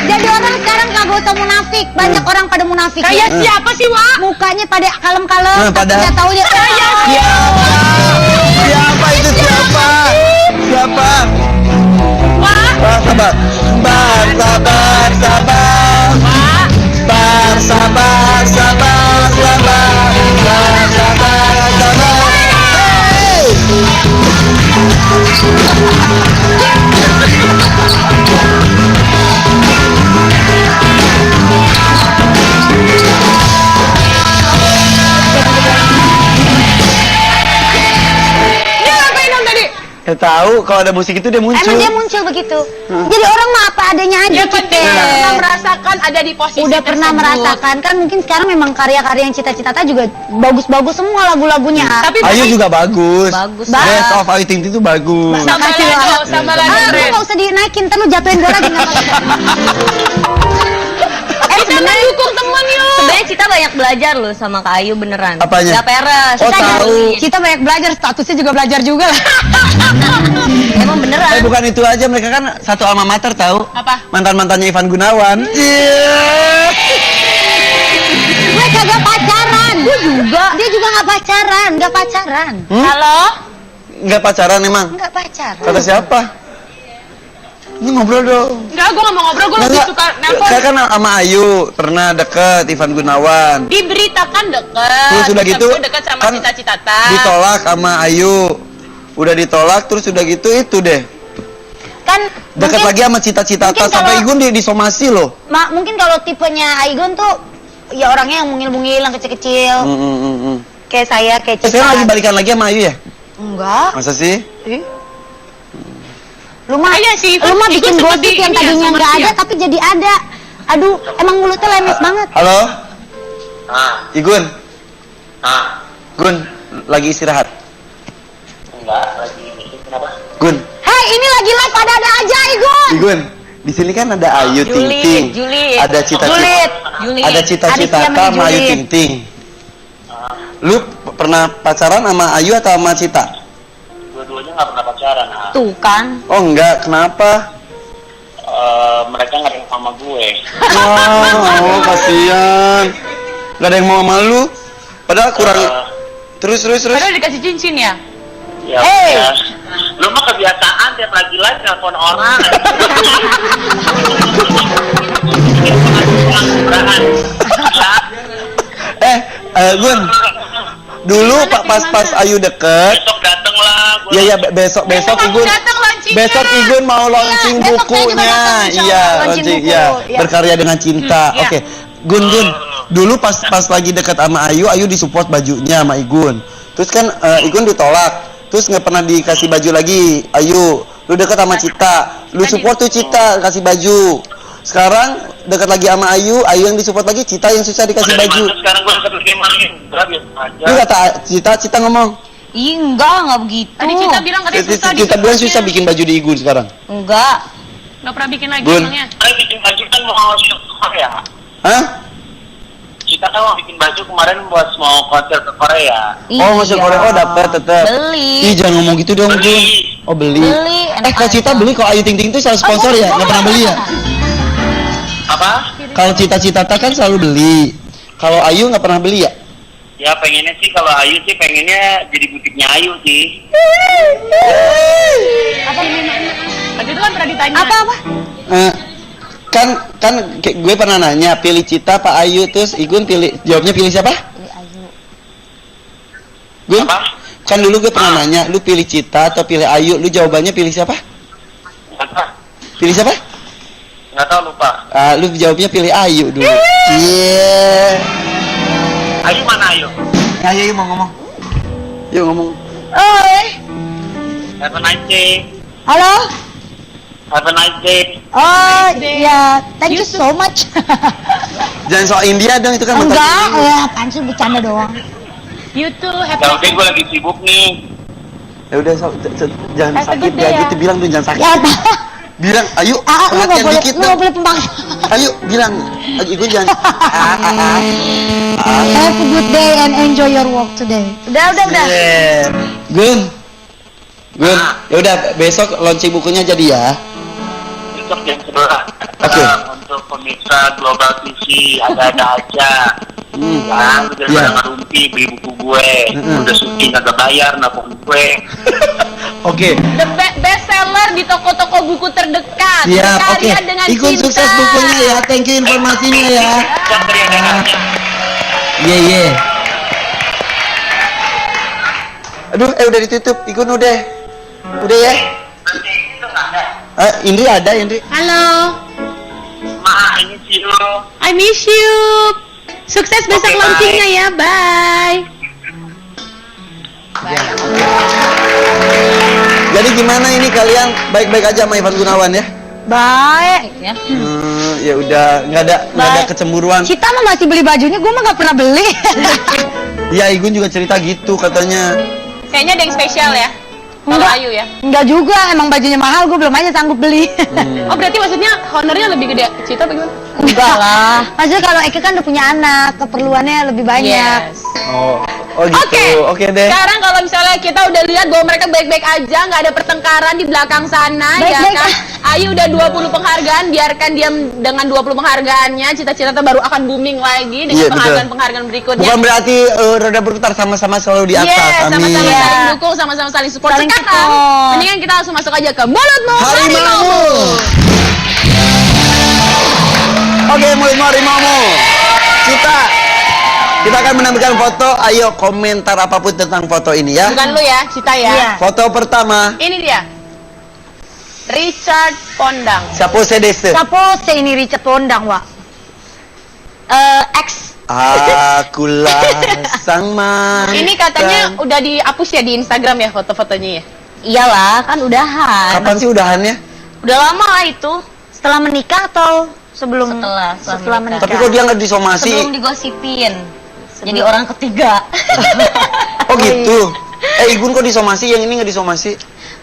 jadi orang sekarang kagak usah munafik. Banyak orang pada munafik. Kayak siapa sih, Wak? Mukanya pada kalem-kalem, tapi padahal- nggak tahu dia. Siapa itu siapa? Siapa? Wak, Sabar. Sabar. Wak. Sabar. Hey! Dia ngapain dong tadi? Ya tahu, kalau ada musik itu dia muncul. Emang dia muncul begitu. Jadi orang mah apa adanya aja Dia Cite. pernah merasakan ada di posisi Udah pernah tersebut. merasakan kan, mungkin sekarang memang karya-karya yang cita-cita juga bagus-bagus semua lagu-lagunya. Tapi Ayu juga bagus. Bagus. Best of Ayu Ting Ting itu bagus. sama Makasih lagi, loh. sama Ah, lagi. lu nggak usah dinaikin, ntar lu jatuhin gue lagi nggak apa-apa. Kita mendukung temen yuk. Sebenarnya Cita banyak belajar loh sama Kak Ayu beneran. Apanya? Gak peres. Oh, tahu. Kita banyak belajar, statusnya juga belajar juga lah. Emang beneran. Bukan itu aja, mereka kan satu alma mater tahu. Apa? Mantan-mantannya Ivan Gunawan. Gue kagak pacaran. Gue juga. Dia juga nggak pacaran. Halo? Nggak pacaran emang? Nggak pacaran. Kata siapa? Ini ngobrol dong. Enggak, gue gak mau ngobrol, gue lebih Nggak, suka nelpon. saya kan sama Ayu pernah deket Ivan Gunawan. Diberitakan deket. Terus udah gitu deket sama kan cita-cita. ditolak sama Ayu. Udah ditolak terus udah gitu itu deh. Kan Deket mungkin- lagi sama cita-cita mungkin sampai kalau- Igun disomasi loh. mungkin kalau tipenya Aigun tuh ya orangnya yang mungil-mungil, yang kecil-kecil. Kayak saya, kayak Cita. Sekarang lagi balikan lagi sama Ayu ya? Enggak. Masa sih? Lu mah, Iya sih, lu mah Igun bikin seperti gosip yang ini ya, tadinya sama nggak dia. ada tapi jadi ada. Aduh, emang mulutnya lemes banget. Halo? Ah, Igun? ah, Gun, lagi istirahat. enggak lagi mikir kenapa? Gun, Hei, ini lagi live, ada aja, Igun. Igun. Di sini kan ada Ayu Ting Juliet, Ting. Juliet. Ada cita-cita. Juliet. Juliet. Ada cita-cita Adik dia sama Ayu Juliet. Ting Ting. Lu pernah pacaran sama Ayu atau sama Cita? Dua-duanya nggak pernah pacaran. Ah. Tuh kan. Oh enggak, kenapa? Mereka nggak ada yang sama gue. Oh, kasihan. Gak ada yang mau sama lu. Padahal kurang. Eh, Terus. Padahal dikasih cincin ya? Ya, Hey. udah. Lu mah kebiasaan tiap lagi live telepon orang. Gun. Dulu pas Ayu deket. Besok dateng lah. Iya iya besok Igun. datang launchingnya. Besok Igun mau launching Iya, besok saya juga bukunya. datang, insya Iya, Allah, launching launching buku. iya. Iya. Berkarya dengan cinta. iya. Oke. Gun. Dulu pas lagi dekat sama Ayu disupport bajunya sama Igun. Terus kan Igun ditolak. Terus nggak pernah dikasih baju lagi Ayu. Lu dekat sama Cita. Lu support tuh Cita kasih baju. Sekarang dekat lagi sama Ayu yang disupport lagi, Cita yang susah dikasih baju. Sekarang gue deket lima ini. Udah biasa aja. Lu kata Cita ngomong. Ih, enggak begitu. Tadi Cita bilang katanya susah Cita bilang supportnya. susah bikin baju di Igun sekarang. Enggak. Nggak pernah bikin lagi Gun. emangnya. Ayo bikin baju kan mau shoot Korea. Hah? Kita kan mau bikin baju kemarin buat mau konser ke Korea. Oh, masuk Korea. Oh, dapat tetap. Beli. Ih, jangan ngomong gitu dong, Gun. Oh, beli. Beli, enak Kalau Cita aja. beli, kalau Ayu Ting Ting itu selalu sponsor ya? Nggak pernah beli ya? Apa? Kalau Cita-Cita kan selalu beli. Kalau Ayu nggak pernah beli ya? Ya pengennya sih kalau Ayu sih pengennya jadi butiknya Ayu sih. Tadi itu kan pernah ditanya. Apa? Eh, kan gue pernah nanya pilih Cita Pak Ayu, terus Igun jawabnya pilih siapa? Gun? Apa? Kan dulu gue pernah nanya, lu pilih Cita atau pilih Ayu? Lu jawabannya pilih siapa? Nggak tahu. Pilih siapa? Nggak tahu lupa. Lu jawabnya pilih Ayu dulu. Iya. Ayu mana Ayu? Ayu mau ngomong. Yuk ngomong. Oi. Have a nice day. Halo. Have a nice day. Oh, ya, thank you so much. Jangan soal India dong, itu kan Enggak, ya apaan sih, bercanda doang. You too, happy. Udah oke, gue lagi sibuk nih. Ya udah jangan Have a sakit good day ya ya. gitu, bilang tuh jangan sakit. Ya, Bilang, ayo lu nggak perhatian boleh, dikit lu nggak dong. boleh pembangkang. Ayo bilang, Igun jangan. Have a good day and enjoy your walk today. Udah. Yeah. Gun, ya udah besok launching bukunya jadi ya. Besok jam 11. Oke. Untuk pemirsa Global TV ada aja. Ya, lu jangan Iya. pada ngerumpi beli buku gue. Udah syuting kagak bayar, nabung gue. Oke. The best seller di toko-toko buku terdekat. Siap, oke. Berkarya dengan Igun cinta. sukses bukunya ya. Thank you informasinya ya. Yang dari anak-anaknya. Iya. Aduh, udah ditutup. Igun udah. Udah ya. Nanti itu nggak ada. Indri ada, Indri. Halo, Ma, ini sih lu. I miss you. Sukses besok Oke, launchingnya ya, bye. Jadi gimana ini kalian baik-baik aja sama Ivan Gunawan ya? Baik. Ya. Ya udah, nggak ada kecemburuan. Cita mah masih beli bajunya, gue mah nggak pernah beli. Ya Igun juga cerita gitu katanya. Kayaknya ada yang spesial ya. Kalau Enggak. Ayu ya. Enggak juga, emang bajunya mahal, gue belum aja sanggup beli. Oh berarti maksudnya honornya lebih gede Cita bagaimana? Enggak lah. Maksudnya kalau Eke kan udah punya anak, keperluannya lebih banyak. Yes. Oh gitu. Oke deh. Sekarang kalau misalnya kita udah lihat bahwa mereka baik-baik aja, nggak ada pertengkaran di belakang sana, Baik-baik ya kan? Ayu udah 20 penghargaan, biarkan dia dengan 20 penghargaannya, cita-cita baru akan booming lagi dengan Iya, betul. penghargaan-penghargaan berikutnya. Bukan berarti roda berputar, sama-sama selalu di atas. Yes, Amin. sama-sama saling dukung, sama-sama saling support. Saling Sekarang, support. mendingan kita langsung masuk aja ke mulutmu Harimaumu. Oke, mulutmu harimaumu. Kita akan menampilkan foto. Ayo komentar apapun tentang foto ini ya. Bukan lu ya, Cita ya. Iya. Foto pertama. Ini dia. Richard Pondang. Siapa sedese? Siapa sih ini Richard Pondang, Wak? X. Akulah sang man. Ini katanya udah dihapus ya di Instagram ya foto-fotonya ya. Iyalah, kan udahan. Kapan sih udahannya? Udah lama lah itu. Setelah menikah atau sebelum? Setelah menikah. Tapi kok dia nggak disomasi? Sebelum digosipin. Jadi orang ketiga. Oh gitu. Igun kok disomasi, yang ini nggak disomasi?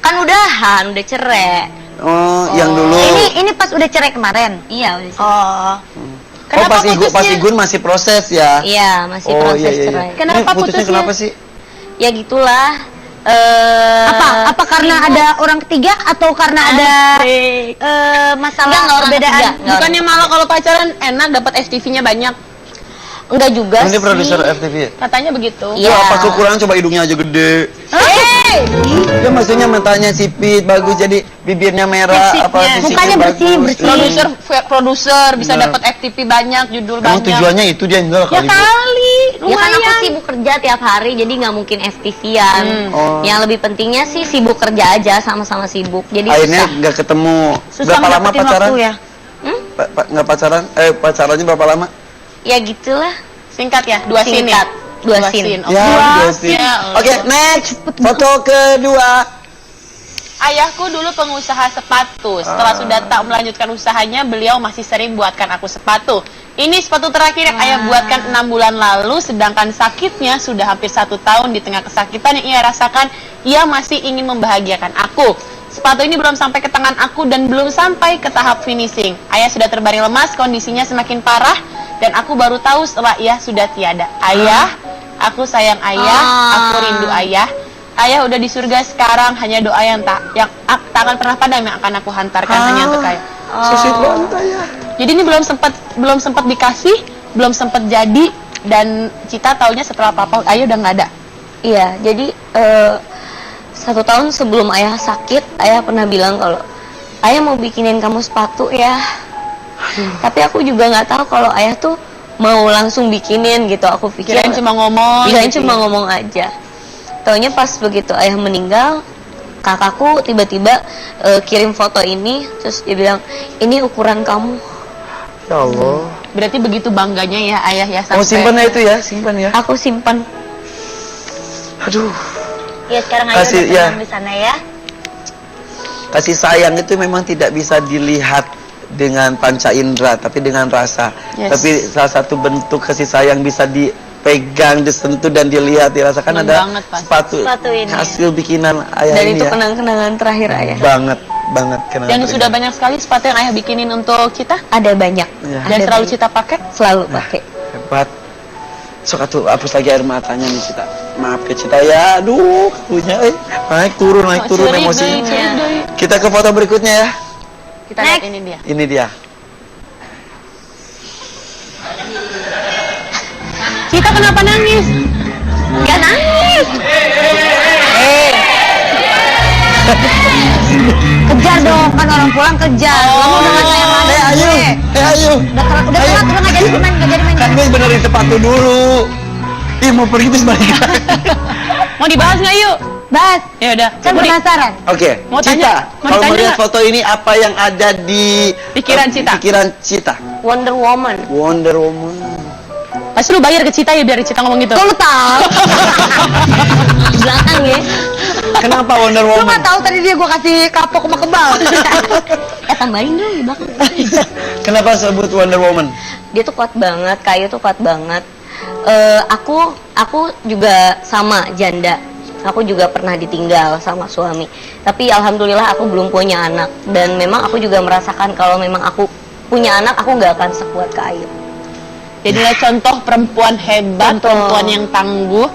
Kan udahan, udah cerai. Oh, yang dulu. Ini pas udah cerai kemarin. Iya, udah cerai. Oh. Oh, pas Igun masih proses ya? Iya, masih Oh proses iya iya. cerai. Kenapa Ini putusnya putusnya? kenapa sih? Ya gitulah. Apa karena ada orang ketiga atau karena ada masalah Enggak orang perbedaan? ketiga. Enggak Bukannya malah kalau pacaran enak dapat FTV-nya banyak. Enggak juga Ini sih. produser FTV ya? Katanya begitu. Iya. Ya, apa kekurangan coba hidungnya aja gede. Ya maksudnya matanya sipit, bagus jadi bibirnya merah, apa fisiknya Mukanya bersih, bagus. bersih. Produser bisa Benar. dapat FTV banyak, judul Emang banyak. tujuannya itu dia enggak Ya kali Bu. kali, Ya kan aku lumayan. sibuk kerja tiap hari, jadi nggak mungkin FTV-an. Oh. Yang lebih pentingnya sih sibuk kerja aja, sama-sama sibuk. Jadi Akhirnya susah. nggak ketemu. Susah Berapa lama ngedapetin pacaran? waktu ya. Nggak pacaran? Pacarannya berapa lama? Ya gitulah. Singkat ya, 2 scene Singkat. ya. 2 scene. Oke. Ya, Dua dua scene. scene. Oke, next. Foto kedua. Ayahku dulu pengusaha sepatu. Setelah sudah tak melanjutkan usahanya, beliau masih sering buatkan aku sepatu. Ini sepatu terakhir yang ayah buatkan 6 bulan lalu, sedangkan sakitnya sudah hampir 1 tahun. Di tengah kesakitan yang ia rasakan, ia masih ingin membahagiakan aku. Sepatu ini belum sampai ke tangan aku dan belum sampai ke tahap finishing. Ayah sudah terbaring lemas, kondisinya semakin parah, dan aku baru tahu setelah ia sudah tiada. Ayah, aku sayang ayah, aku rindu ayah. Ayah udah di surga sekarang, hanya doa yang tak akan pernah padam yang akan aku hantarkan hanya untuk ayah. Sweet banget ya. Jadi ini belum sempat dikasih, belum sempat jadi, dan Cita taunya setelah papa ayah udah nggak ada. Iya, jadi 1 tahun sebelum ayah sakit, ayah pernah bilang kalau ayah mau bikinin kamu sepatu ya. Tapi aku juga nggak tahu kalau ayah tuh mau langsung bikinin gitu. Aku pikir Kirain cuma ngomong. kirain gitu cuma ya. ngomong aja. Taunya pas begitu ayah meninggal, kakakku tiba-tiba kirim foto ini, terus dia bilang ini ukuran kamu. Ya Allah. Berarti begitu bangganya ya ayah ya sampai. Oh, simpan ya itu ya, simpan ya. Aku simpan. Aduh. Ya sekarang aja Kasih, udah ya. tenang di sana ya. Kasih sayang itu memang tidak bisa dilihat dengan panca indera, tapi dengan rasa. Yes. Tapi salah satu bentuk kasih sayang bisa dipegang, disentuh dan dilihat, dirasakan Seneng ada banget pasti. Sepatu ini. hasil bikinan ayah Dan ini itu ya. kenang-kenangan terakhir ayah. Banget kenangan. Dan sudah banyak sekali sepatu yang ayah bikinin untuk Cita. Ada banyak. Ya. Dan Ada selalu banyak. Cita pakai. Selalu pakai. Hebat. Sok atuh hapus lagi air matanya nih Cita. Maaf ke Cita ya. Aduh, punya naik turun Curi, emosinya. doi. Kita ke foto berikutnya ya. Kita lihat ini dia. Ini dia. Cita kenapa nangis? Gak nangis. Kejar dong, kan orang pulang kejar. Kamu udah nggak sayang lagi. Ayu. Udah telat, udah nggak jadi main, nggak jadi main. Kan gue benerin sepatu dulu. Ih, mau pergi terus balik lagi. Mau dibahas nggak yuk? Bas, Ya udah. kan Mau di- penasaran. Oke, Mau Cita, tanya? Mau kalau ditanya melihat nggak? foto ini apa yang ada di Pikiran Cita? Pikiran Cita. Wonder Woman. Wonder Woman. Pasti lu bayar ke Cita ya biar Cita ngomong gitu. Kok lu tahu? Di belakang ya. Kenapa Wonder Lu Woman? nggak tahu tadi dia gue kasih kapok sama kebal. Tambahin dong di belakang. Kenapa sebut Wonder Woman? Dia tuh kuat banget, Kayu tuh kuat banget. Aku juga sama janda. Aku juga pernah ditinggal sama suami. Tapi alhamdulillah aku belum punya anak. Dan memang aku juga merasakan kalau memang aku punya anak, aku nggak akan sekuat Kayu. Jadilah contoh perempuan hebat, Betul. perempuan yang tangguh.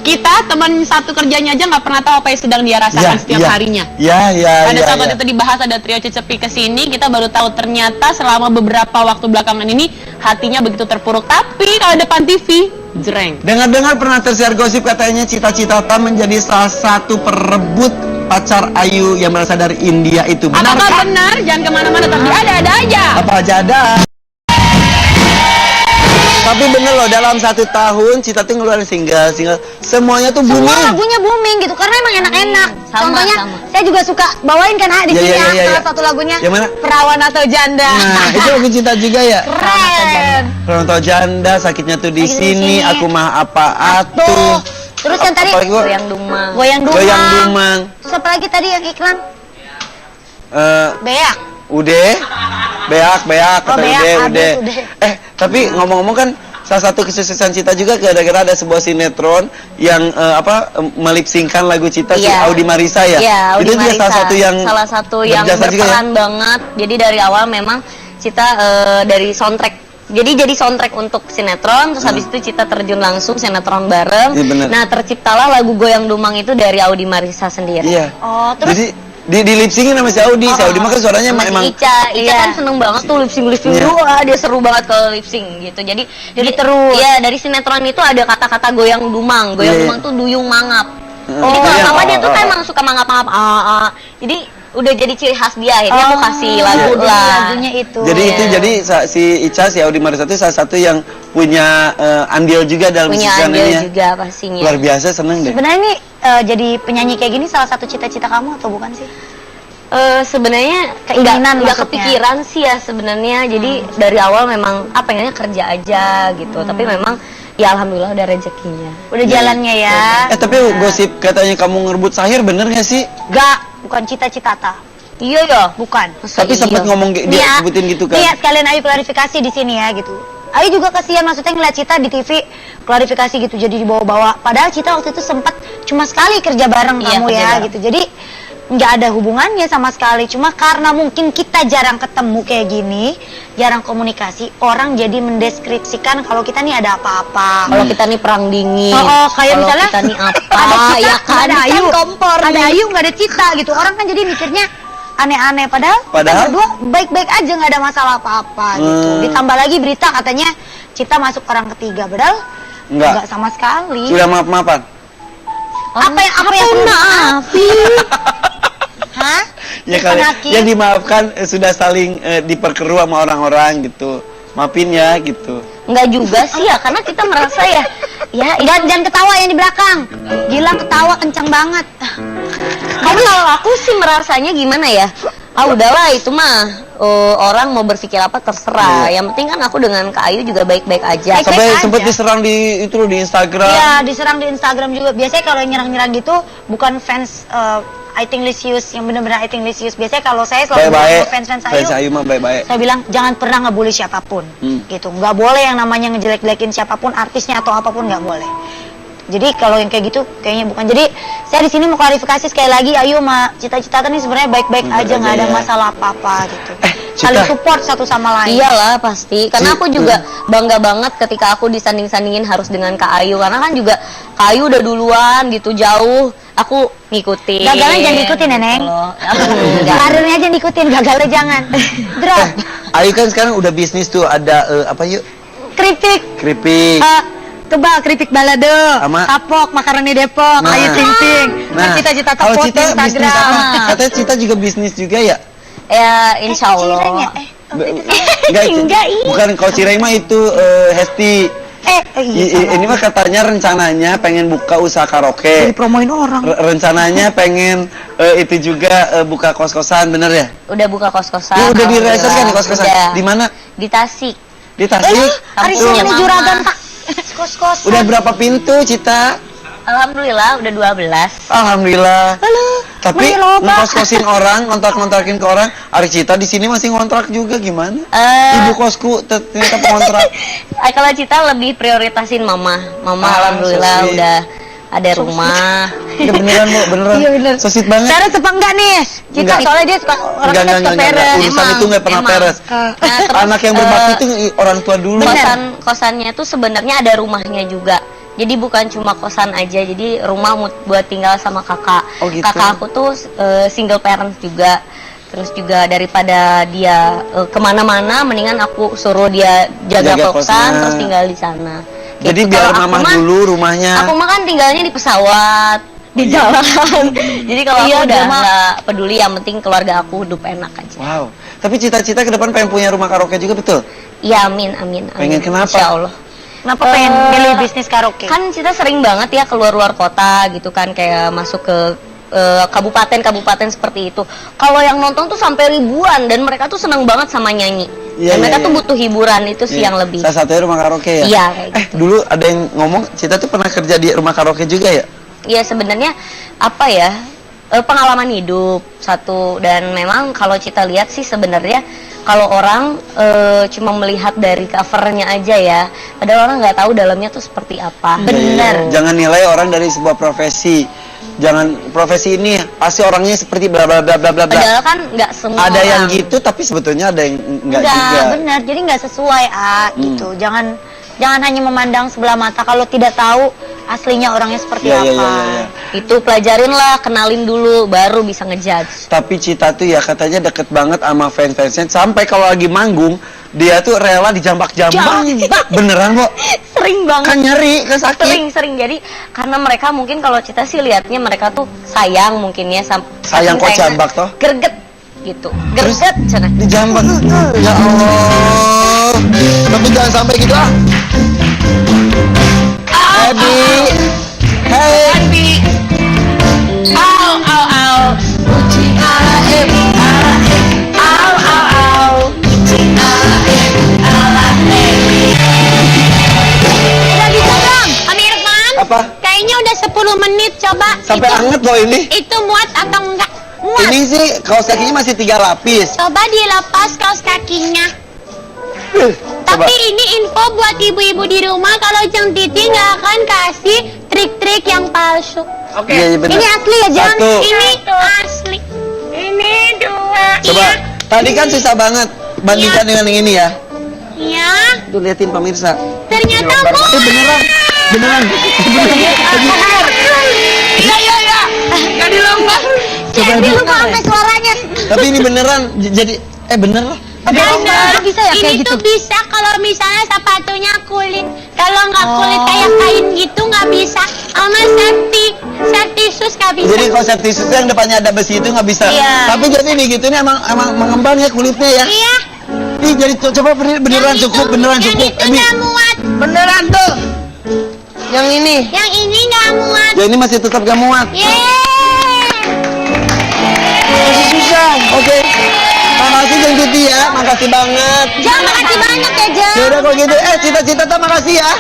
Kita teman satu kerjanya aja nggak pernah tahu apa yang sedang dia rasakan setiap harinya. Pada saat waktu itu dibahas ada trio Cecepi kesini, kita baru tahu ternyata selama beberapa waktu belakangan ini hatinya begitu terpuruk. Tapi kalau depan TV, jreng. Dengar-dengar pernah tersiar gosip katanya Cita-Citata menjadi salah satu perebut pacar Ayu yang berasal dari India itu. Benar? Apakah benar? Jangan kemana-mana, tapi ada aja. Apa aja ada? Tapi bener loh, dalam 1 tahun Cita tuh ngeluarin single semuanya tuh booming. Semua lagunya booming gitu karena emang enak-enak. Contohnya saya juga suka bawain kan di sini salah satu lagunya. Yang mana? Perawan atau Janda. Nah, itu lagu Cita juga ya. Keren. Perawan atau Janda, sakitnya tuh di Sakitnya di sini, sini. aku mah apa atuh. Terus yang tadi Apalagi gua? Goyang Dumang. Goyang Dumang. Goyang Dumang. Terus apa lagi tadi yang iklan? Beak. Beak, kata Beak, ude. ude. Tapi ngomong-ngomong kan salah satu kesuksesan Cita juga gara-gara ada sebuah sinetron yang melipsingkan lagu Cita si Iya. Audi Marisa ya. Iya, Audi Itu juga Marisa. salah satu yang yang berjasa juga ya? berperan banget. Jadi dari awal memang Cita dari soundtrack. Jadi soundtrack untuk sinetron, terus habis itu Cita terjun langsung sinetron bareng. Iya, bener. Nah, terciptalah lagu Goyang Dumang itu dari Audi Marisa sendiri. Iya. Oh, terus Jadi di lipsingin sama si Audi. Si Audi mah kan suaranya Sama emang Ica Iya. kan seneng banget tuh lip sync Iya. Wah, dia seru banget kalau lip sync gitu. Jadi terus. Iya, dari sinetron itu ada kata-kata goyang dumang. Goyang Iya. dumang tuh duyung mangap. Oh, Jadi kalau iya. sama dia tuh kan emang suka mangap-mangap. Jadi udah jadi ciri khas dia. Akhirnya aku kasih Oh, lagu jadi lah. lagunya itu. Jadi Iya. itu si Ica, si Audi Marisa itu salah satu yang punya andil juga dalam Punya musik andil ini. juga pastinya. Luar biasa, seneng deh. Sebenarnya ini jadi penyanyi kayak gini salah satu cita-cita kamu atau bukan sih? Sebenarnya Keinginan nggak maksudnya. kepikiran sih ya sebenarnya. Jadi dari awal memang pengennya kerja aja gitu. Tapi memang ya alhamdulillah udah rezekinya. Udah jalannya ya. Tapi gosip katanya kamu ngerebut Sahir, bener gak sih? Gak, bukan cita-cita. Iya ya. Bukan. Masa Tapi sempat iya? ngomong dia Nia, sebutin gitu kan. Nia, sekalian Ayu klarifikasi di sini ya gitu. Ayu juga kasihan maksudnya ngeliat Cita di TV klarifikasi gitu jadi dibawa-bawa. Padahal Cita waktu itu sempat cuma sekali kerja bareng Iya, kamu kerja ya bareng. gitu. Jadi nggak ada hubungannya sama sekali. Cuma karena mungkin kita jarang ketemu kayak gini, jarang komunikasi, orang jadi mendeskripsikan kalau kita nih ada apa-apa. Kalau kita nih perang dingin. Oh, kayak kalau misalnya kita nih apa? ada Cita, ya kan, ada Ayu, kompor ada nih. Ayu nggak ada Cita gitu. Orang kan jadi mikirnya aneh-aneh. Padahal kita berdua baik-baik aja, nggak ada masalah apa-apa gitu. Ditambah lagi berita katanya Cita masuk orang ketiga, padahal nggak sama sekali. Sudah maaf-maafan? Apa yang maafin? Hah? Ya kali, yang dimaafkan sudah saling diperkeruh sama orang-orang gitu. Maafin ya gitu. Enggak juga sih ya, karena kita merasa ya Jangan ketawa yang di belakang. Gilang ketawa kencang banget. Tapi kalau aku sih merasanya gimana ya? Udahlah itu mah orang mau berpikir apa terserah. Yang penting kan aku dengan Kak Ayu juga baik-baik aja. Sampai sempat diserang di Instagram. Iya, diserang di Instagram juga. Biasanya kalau nyerang-nyerang gitu bukan fans I Think Lisius yang benar-benar I Think Lisius. Biasanya kalau saya selalu bilang ke fans Ayu mah baik-baik. Saya bilang jangan pernah ngebully siapapun, gitu. Nggak boleh yang namanya ngejelek-jelekin siapapun, artisnya atau apapun nggak boleh. Jadi kalau yang kayak gitu kayaknya bukan. Jadi saya di sini mau klarifikasi sekali lagi, Ayu sama Cita-Cita nih sebenarnya baik-baik aja, nggak ada masalah apa-apa gitu. Saling support satu sama lain. Iyalah pasti, karena aku juga bangga banget ketika aku disanding-sandingin harus dengan Kak Ayu, karena kan juga Kak Ayu udah duluan gitu jauh, aku ngikutin. Gagalnya jangan diikutin Neneng. Karirnya aja diikutin, gagalnya jangan. Drop. Ayu kan sekarang udah bisnis tuh, ada apa yuk? Keripik. Kebal, keripik balado, kapok, makaroni Depok, Ayu Ting Ting. Cita-cita kalau foto Cita bisnis Instagram. apa? Katanya Cita juga bisnis juga ya? Ya insya Allah. Enggak, bukan kalau Cirai mah itu Hesti. Ini mah katanya rencananya pengen buka usaha karaoke. Dipromoin orang. Rencananya pengen itu juga buka kos-kosan, bener ya? Udah buka kos-kosan. Ya, udah direalisasikan nih kos-kosan. Udah. Di mana? Di Tasik. Di Tasik. Hari Kampungnya Senin Mama. Juragan Pak. Kos-kosan. Udah berapa pintu, Cita? Alhamdulillah udah 12. Alhamdulillah. Tapi Mari loba. ngekos-kosin orang, ngontrak-ngontrakin ke orang. Ari Cita di sini masih ngontrak juga gimana? Ibu kosku ternyata pengontrak. Kalau Cita lebih prioritasin mama. Mama Ah, alhamdulillah so sweet. udah ada rumah. Ya beneran Bu, beneran. Iya, bener. So sweet banget. Peres apa enggak nih? Kita Enggak. soalnya dia suka orangnya suka peres. Urusan itu nggak pernah Emang. peres. Nah, terus, Anak yang berbakti itu orang tua dulu. kosannya tuh sebenarnya ada rumahnya juga. Jadi bukan cuma kosan aja, jadi rumah buat tinggal sama kakak. Oh, gitu. Kakak aku tuh single parent juga. Terus juga daripada dia kemana-mana, mendingan aku suruh dia jaga Jaga kosan, kosan. terus tinggal di sana. Jadi Gitu. biar Kalau aku mama mah- dulu rumahnya. Aku mah kan tinggalnya di pesawat, di jalan. Jadi kalau Iya, aku udah dia mah- nggak peduli, yang penting keluarga aku hidup enak aja. Wow. Tapi cita-cita ke depan pengen punya rumah karaoke juga betul? Iya, amin, amin, amin. Pengen kenapa? Insya Allah. Kenapa pengen milih bisnis karaoke? Kan kita sering banget ya keluar luar kota gitu kan, kayak masuk ke kabupaten-kabupaten seperti itu. Kalau yang nonton tuh sampai ribuan dan mereka tuh seneng banget sama nyanyi. Iya, dan mereka iya, tuh iya. butuh hiburan itu sih yang lebih. Salah satunya rumah karaoke ya? Iya, kayak gitu. Dulu ada yang ngomong, Cita tuh pernah kerja di rumah karaoke juga ya? Iya sebenarnya apa ya, pengalaman hidup satu, dan memang kalau kita lihat sih sebenarnya kalau orang cuma melihat dari covernya aja ya, padahal orang nggak tahu dalamnya tuh seperti apa. Bener. Jangan nilai orang dari sebuah profesi. Jangan profesi ini pasti orangnya seperti bla bla bla bla bla bla. Padahal kan nggak semua Ada orang. yang gitu tapi sebetulnya ada yang enggak Enggak, juga. benar. Jadi nggak sesuai gitu. Jangan hanya memandang sebelah mata kalau tidak tahu aslinya orangnya seperti Iya, iya, apa. iya, iya. Itu pelajarin lah, kenalin dulu, baru bisa ngejudge. Tapi Cita tuh ya katanya deket banget sama fans-fansnya sampai kalau lagi manggung dia tuh rela dijambak-jambak. Beneran kok? Sering banget. Kan nyeri, kan sakit. Sering. Jadi karena mereka mungkin kalau kita sih lihatnya mereka tuh sayang mungkin ya, Sayang kok jambak toh? Gerget gitu. Gerget cenah. Dijambak. Ya Allah. Tapi jangan sampai gitu ah. Happy. Hey. Au au au. Au au au. Udah bisa belum, Om Irfan? Apa? Kayaknya udah 10 menit, coba. Sampai itu, anget loh ini. Itu muat atau enggak? Muat. Ini sih kaos kakinya masih 3 lapis. Coba dilepas kaos kakinya. Coba. Tapi ini info buat ibu-ibu di rumah, kalau Jeng Titi nggak akan kasih trik-trik yang palsu. Oke. Iya, iya, bener. Ini asli ya, Jeng? Satu. Ini asli. Ini 2. Coba. Tadi kan susah banget. Bandingkan dengan yang ini ya. Iya. Tuh liatin pemirsa. Ternyata muat. Beneran. Beneran. Iya iya iya. Jadi lomba. Jadi lupa sampai suaranya. Tapi ini beneran jadi bener lah. Benar. bisa ya kayak Ini gitu? tuh bisa kalau misalnya sepatunya kulit. Kalau nggak kulit kayak kain gitu nggak bisa. Sama safety shoes nggak bisa. Jadi konsep tisu yang depannya ada besi itu nggak bisa. Iya. Tapi jadi nih gitu ini emang mengembang ya kulitnya ya. Iya. Nih jadi coba beneran Yang cukup, itu- beneran yang cukup. itu nggak muat. Beneran tuh. Yang ini. Yang ini nggak muat. Ya ini masih tetap gak muat. Yeay. Masih susah. Oke. Makasih Jeng Titi ya, makasih banget. Jangan makasih banyak ya, Jeng. Ya udah kalau gitu, Cita-Cita makasih ya.